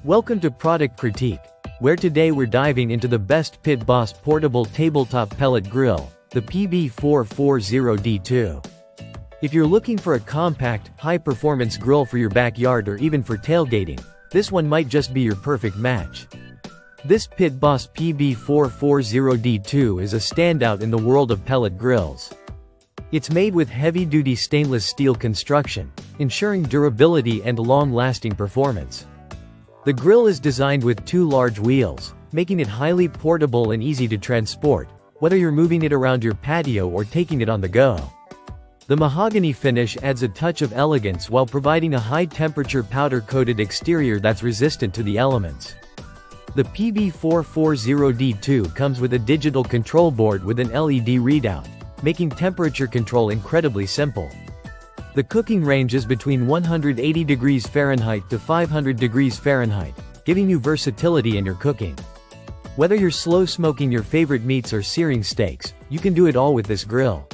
Welcome to Product Critique, where today we're diving into the best Pit Boss portable tabletop pellet grill, the PB440D2. If you're looking for a compact, high-performance grill for your backyard or even for tailgating, this one might just be your perfect match. This Pit Boss PB440D2 is a standout in the world of pellet grills. It's made with heavy-duty stainless steel construction, ensuring durability and long-lasting performance. The grill is designed with two large wheels, making it highly portable and easy to transport, whether you're moving it around your patio or taking it on the go. The mahogany finish adds a touch of elegance while providing a high-temperature powder-coated exterior that's resistant to the elements. The PB440D2 comes with a digital control board with an LED readout, making temperature control incredibly simple. The cooking range is between 180 degrees Fahrenheit to 500 degrees Fahrenheit, giving you versatility in your cooking. Whether you're slow smoking your favorite meats or searing steaks, you can do it all with this grill.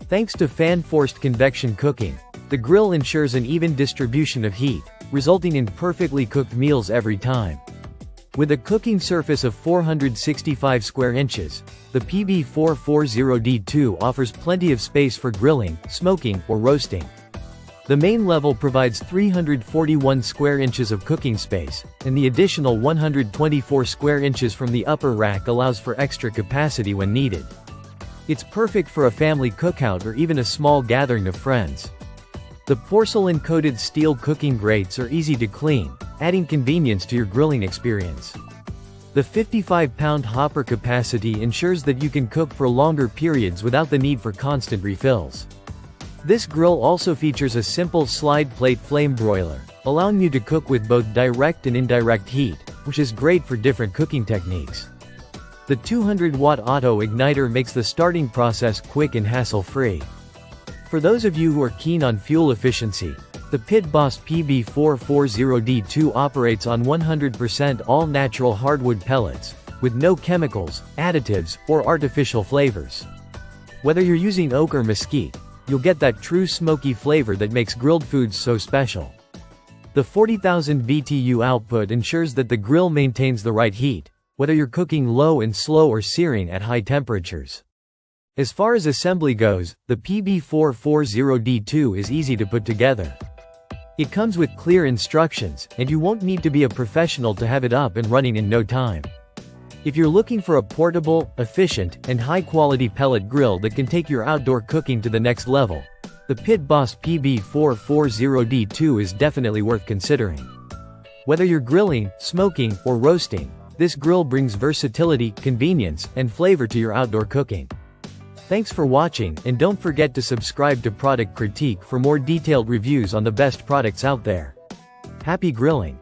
Thanks to fan-forced convection cooking, the grill ensures an even distribution of heat, resulting in perfectly cooked meals every time. With a cooking surface of 465 square inches, the PB440D2 offers plenty of space for grilling, smoking, or roasting. The main level provides 341 square inches of cooking space, and the additional 124 square inches from the upper rack allows for extra capacity when needed. It's perfect for a family cookout or even a small gathering of friends. The porcelain-coated steel cooking grates are easy to clean, adding convenience to your grilling experience. The 55-pound hopper capacity ensures that you can cook for longer periods without the need for constant refills. This grill also features a simple slide plate flame broiler, allowing you to cook with both direct and indirect heat, which is great for different cooking techniques. The 200-watt auto igniter makes the starting process quick and hassle-free. For those of you who are keen on fuel efficiency, the Pit Boss PB440D2 operates on 100% all-natural hardwood pellets, with no chemicals, additives, or artificial flavors. Whether you're using oak or mesquite, you'll get that true smoky flavor that makes grilled foods so special. The 40,000 BTU output ensures that the grill maintains the right heat, whether you're cooking low and slow or searing at high temperatures. As far as assembly goes, the PB440D2 is easy to put together. It comes with clear instructions, and you won't need to be a professional to have it up and running in no time. If you're looking for a portable, efficient, and high-quality pellet grill that can take your outdoor cooking to the next level, the Pit Boss PB440D2 is definitely worth considering. Whether you're grilling, smoking, or roasting, this grill brings versatility, convenience, and flavor to your outdoor cooking. Thanks for watching, and don't forget to subscribe to Product Critique for more detailed reviews on the best products out there. Happy grilling!